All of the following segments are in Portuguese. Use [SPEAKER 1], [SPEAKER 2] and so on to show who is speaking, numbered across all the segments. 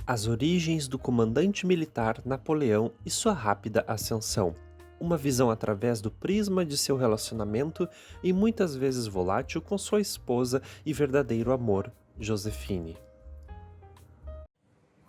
[SPEAKER 1] As origens do comandante militar Napoleão e sua rápida ascensão. Uma visão através do prisma de seu relacionamento e muitas vezes volátil com sua esposa e verdadeiro amor, Josephine.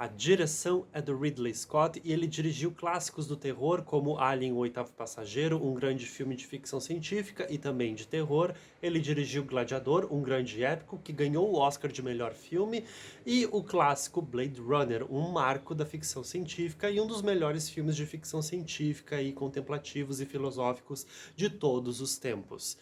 [SPEAKER 1] A direção é do Ridley Scott e ele dirigiu clássicos do terror como Alien, o Oitavo Passageiro, um grande filme de ficção científica e também de terror. Ele dirigiu Gladiador, um grande épico que ganhou o Oscar de melhor filme, e o clássico Blade Runner, um marco da ficção científica e um dos melhores filmes de ficção científica e contemplativos e filosóficos de todos os tempos.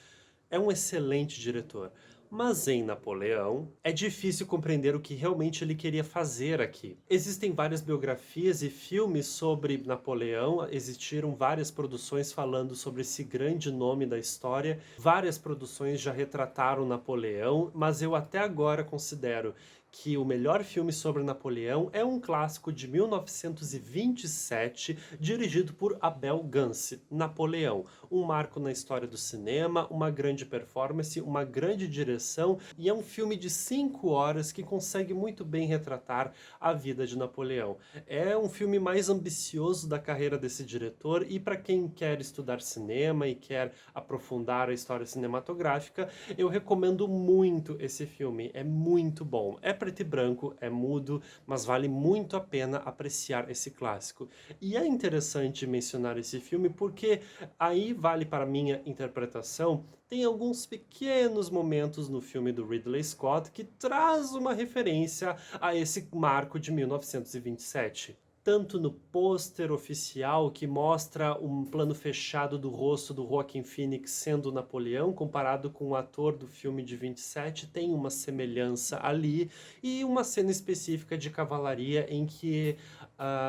[SPEAKER 1] É um excelente diretor. Mas em Napoleão, é difícil compreender o que realmente ele queria fazer aqui. Existem várias biografias e filmes sobre Napoleão, existiram várias produções falando sobre esse grande nome da história, várias produções já retrataram Napoleão, mas eu até agora considero que o melhor filme sobre Napoleão é um clássico de 1927, dirigido por Abel Gance, Napoleão. Um marco na história do cinema, uma grande performance, uma grande direção, e é um filme de 5 horas que consegue muito bem retratar a vida de Napoleão. É um filme mais ambicioso da carreira desse diretor, e para quem quer estudar cinema e quer aprofundar a história cinematográfica, eu recomendo muito esse filme. É muito bom. É preto e branco, é mudo, mas vale muito a pena apreciar esse clássico. E é interessante mencionar esse filme porque aí vale para a minha interpretação, tem alguns pequenos momentos no filme do Ridley Scott que traz uma referência a esse marco de 1927. Tanto no pôster oficial que mostra um plano fechado do rosto do Joaquin Phoenix sendo Napoleão, comparado com o ator do filme de 27, tem uma semelhança ali, e uma cena específica de cavalaria em que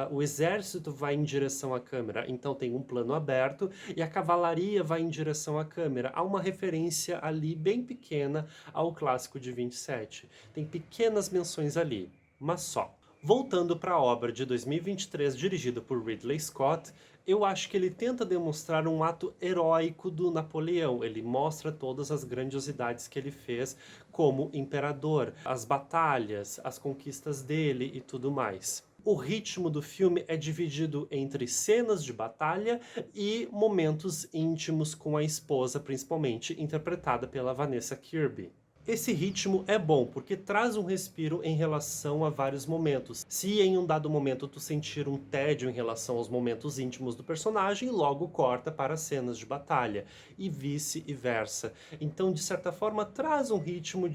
[SPEAKER 1] o exército vai em direção à câmera, então tem um plano aberto e a cavalaria vai em direção à câmera. Há uma referência ali bem pequena ao clássico de 27. Tem pequenas menções ali, mas só. Voltando para a obra de 2023, dirigida por Ridley Scott, eu acho que ele tenta demonstrar um ato heróico do Napoleão. Ele mostra todas as grandiosidades que ele fez como imperador, as batalhas, as conquistas dele e tudo mais. O ritmo do filme é dividido entre cenas de batalha e momentos íntimos com a esposa, principalmente interpretada pela Vanessa Kirby. Esse ritmo é bom porque traz um respiro em relação a vários momentos. Se em um dado momento tu sentir um tédio em relação aos momentos íntimos do personagem, logo corta para as cenas de batalha e vice-versa. Então, de certa forma, traz um ritmo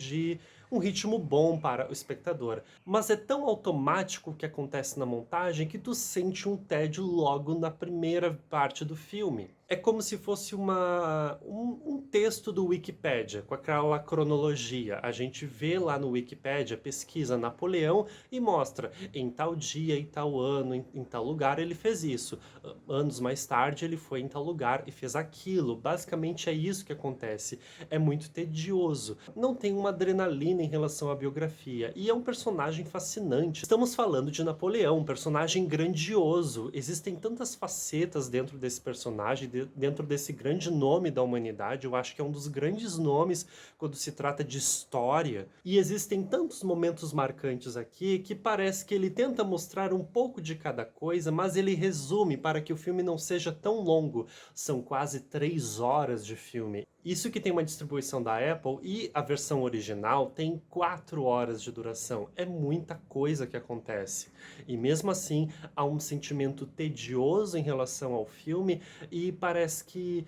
[SPEAKER 1] bom para o espectador. Mas é tão automático o que acontece na montagem que tu sente um tédio logo na primeira parte do filme. É como se fosse um texto do Wikipédia, com aquela cronologia. A gente vê lá no Wikipédia, pesquisa Napoleão e mostra em tal dia, em tal ano, em tal lugar ele fez isso. Anos mais tarde ele foi em tal lugar e fez aquilo. Basicamente é isso que acontece. É muito tedioso. Não tem uma adrenalina em relação à biografia. E é um personagem fascinante. Estamos falando de Napoleão, um personagem grandioso. Existem tantas facetas dentro desse personagem, dentro desse grande nome da humanidade. Eu acho que é um dos grandes nomes quando se trata de história. E existem tantos momentos marcantes aqui que parece que ele tenta mostrar um pouco de cada coisa, mas ele resume para que o filme não seja tão longo. São quase 3 horas de filme. Isso que tem uma distribuição da Apple, e a versão original tem 4 horas de duração. É muita coisa que acontece. E mesmo assim, há um sentimento tedioso em relação ao filme e parece que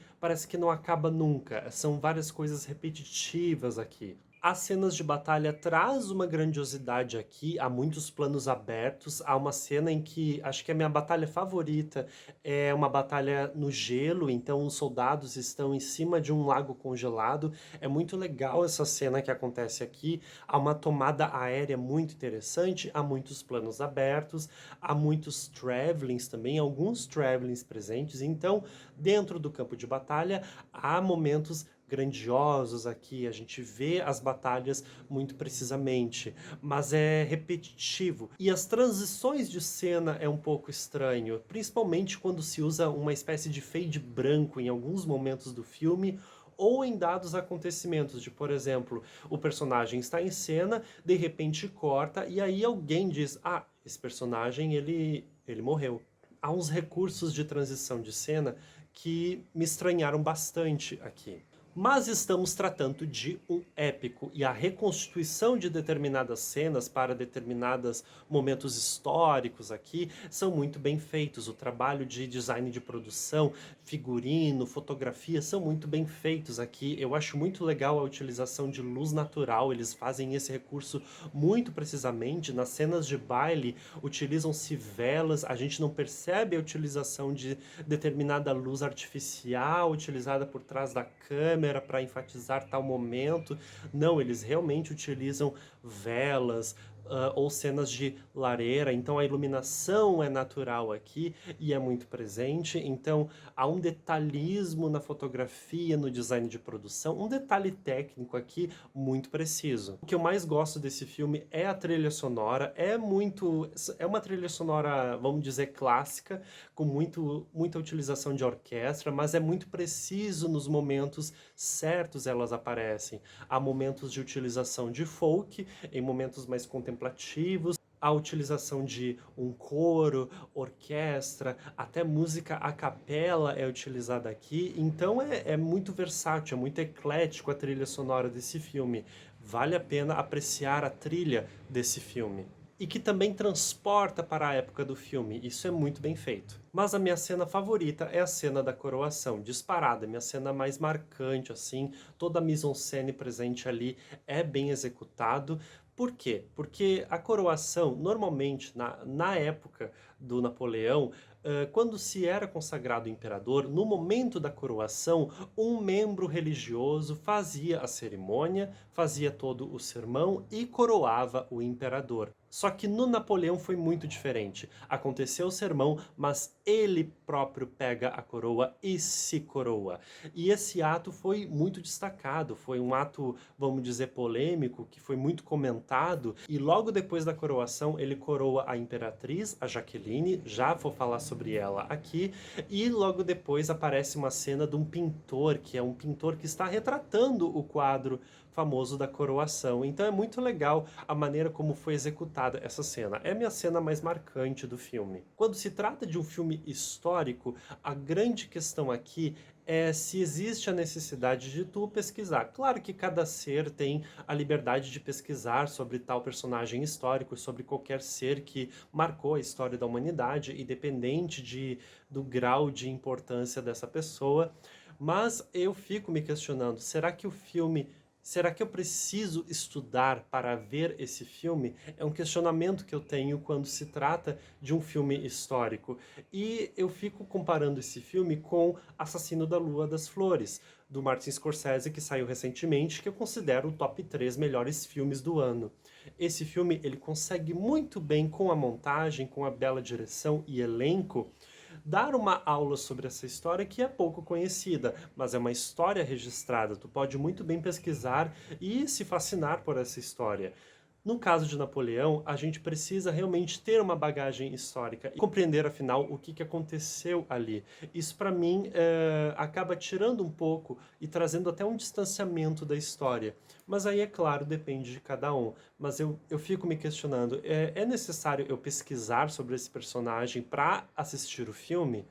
[SPEAKER 1] não acaba nunca. São várias coisas repetitivas aqui. As cenas de batalha traz uma grandiosidade aqui, há muitos planos abertos, há uma cena em que, acho que a minha batalha favorita é uma batalha no gelo, então os soldados estão em cima de um lago congelado, é muito legal essa cena que acontece aqui, há uma tomada aérea muito interessante, há muitos planos abertos, há muitos travelings também, alguns travelings presentes, então dentro do campo de batalha há momentos grandiosos aqui, a gente vê as batalhas muito precisamente, mas é repetitivo. E as transições de cena é um pouco estranho, principalmente quando se usa uma espécie de fade branco em alguns momentos do filme, ou em dados acontecimentos, de, por exemplo, o personagem está em cena, de repente corta, e aí alguém diz, ah, esse personagem, ele morreu. Há uns recursos de transição de cena que me estranharam bastante aqui. Mas estamos tratando de um épico e a reconstituição de determinadas cenas para determinados momentos históricos aqui são muito bem feitos. O trabalho de design de produção, figurino, fotografia são muito bem feitos aqui. Eu acho muito legal a utilização de luz natural, eles fazem esse recurso muito precisamente. Nas cenas de baile utilizam-se velas, a gente não percebe a utilização de determinada luz artificial utilizada por trás da câmera para enfatizar tal momento. Não, eles realmente utilizam velas, ou cenas de lareira, então a iluminação é natural aqui e é muito presente, então há um detalhismo na fotografia, no design de produção, um detalhe técnico aqui muito preciso. O que eu mais gosto desse filme é a trilha sonora, é uma trilha sonora, vamos dizer, clássica, com muita utilização de orquestra, mas é muito preciso nos momentos certos elas aparecem. Há momentos de utilização de folk, em momentos mais contemplativos, a utilização de um coro, orquestra, até música a capela é utilizada aqui, então é muito versátil, é muito eclético a trilha sonora desse filme. Vale a pena apreciar a trilha desse filme. E que também transporta para a época do filme, isso é muito bem feito. Mas a minha cena favorita é a cena da coroação, disparada, minha cena mais marcante, assim, toda a mise-en-scène presente ali é bem executado. Por quê? Porque a coroação, normalmente, na época do Napoleão, quando se era consagrado imperador, no momento da coroação, um membro religioso fazia a cerimônia, fazia todo o sermão e coroava o imperador. Só que no Napoleão foi muito diferente. Aconteceu o sermão, mas ele próprio pega a coroa e se coroa. E esse ato foi muito destacado, foi um ato, vamos dizer, polêmico, que foi muito comentado. E logo depois da coroação, ele coroa a imperatriz, a Jaqueline, já vou falar sobre ela aqui. E logo depois aparece uma cena de um pintor, que é um pintor que está retratando o quadro famoso da coroação. Então é muito legal a maneira como foi executada essa cena. É a minha cena mais marcante do filme. Quando se trata de um filme histórico, a grande questão aqui é se existe a necessidade de tu pesquisar. Claro que cada ser tem a liberdade de pesquisar sobre tal personagem histórico, sobre qualquer ser que marcou a história da humanidade, independente do grau de importância dessa pessoa. Mas eu fico me questionando, será que eu preciso estudar para ver esse filme? É um questionamento que eu tenho quando se trata de um filme histórico. E eu fico comparando esse filme com Assassino da Lua das Flores, do Martin Scorsese, que saiu recentemente, que eu considero o top 3 melhores filmes do ano. Esse filme, ele consegue muito bem, com a montagem, com a bela direção e elenco, dar uma aula sobre essa história que é pouco conhecida, mas é uma história registrada. Tu pode muito bem pesquisar e se fascinar por essa história. No caso de Napoleão, a gente precisa realmente ter uma bagagem histórica e compreender, afinal, o que aconteceu ali. Isso, para mim, acaba tirando um pouco e trazendo até um distanciamento da história. Mas aí, é claro, depende de cada um. Mas eu fico me questionando, é necessário eu pesquisar sobre esse personagem para assistir o filme?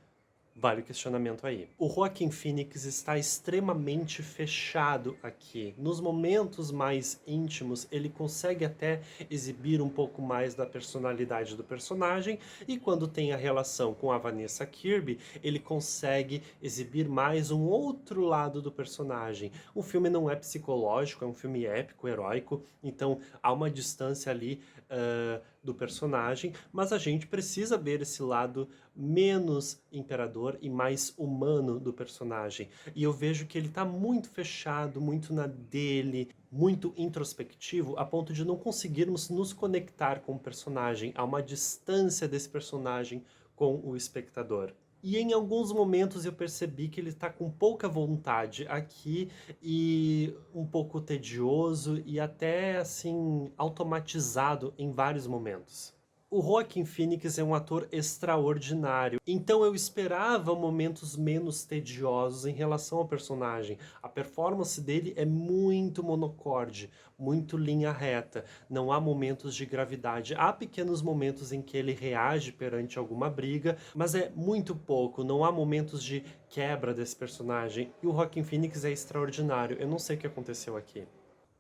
[SPEAKER 1] Vale o questionamento aí. O Joaquin Phoenix está extremamente fechado aqui. Nos momentos mais íntimos, ele consegue até exibir um pouco mais da personalidade do personagem, e quando tem a relação com a Vanessa Kirby, ele consegue exibir mais um outro lado do personagem. O filme não é psicológico, é um filme épico, heróico, então há uma distância ali do personagem, mas a gente precisa ver esse lado menos imperador e mais humano do personagem. E eu vejo que ele está muito fechado, muito na dele, muito introspectivo, a ponto de não conseguirmos nos conectar com o personagem. Há uma distância desse personagem com o espectador. E em alguns momentos eu percebi que ele está com pouca vontade aqui e um pouco tedioso e até assim automatizado em vários momentos. O Joaquin Phoenix é um ator extraordinário, então eu esperava momentos menos tediosos em relação ao personagem. A performance dele é muito monocorde, muito linha reta, não há momentos de gravidade. Há pequenos momentos em que ele reage perante alguma briga, mas é muito pouco, não há momentos de quebra desse personagem. E o Joaquin Phoenix é extraordinário, eu não sei o que aconteceu aqui.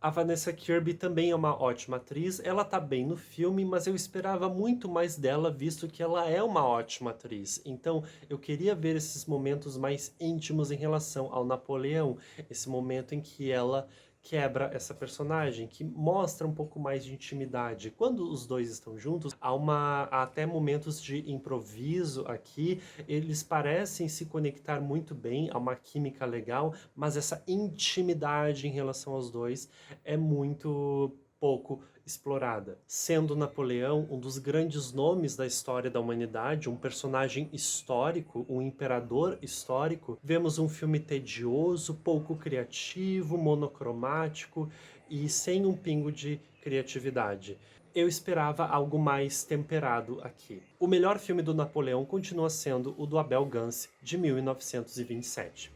[SPEAKER 1] A Vanessa Kirby também é uma ótima atriz, ela tá bem no filme, mas eu esperava muito mais dela, visto que ela é uma ótima atriz. Então, eu queria ver esses momentos mais íntimos em relação ao Napoleão, esse momento em que ela quebra essa personagem, que mostra um pouco mais de intimidade. Quando os dois estão juntos, há até momentos de improviso aqui, eles parecem se conectar muito bem, há uma química legal, mas essa intimidade em relação aos dois é muito pouco explorada. Sendo Napoleão um dos grandes nomes da história da humanidade, um personagem histórico, um imperador histórico, vemos um filme tedioso, pouco criativo, monocromático e sem um pingo de criatividade. Eu esperava algo mais temperado aqui. O melhor filme do Napoleão continua sendo o do Abel Gance, de 1927.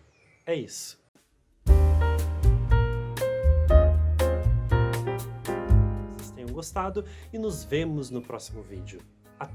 [SPEAKER 1] É isso. Gostado e nos vemos no próximo vídeo. Até!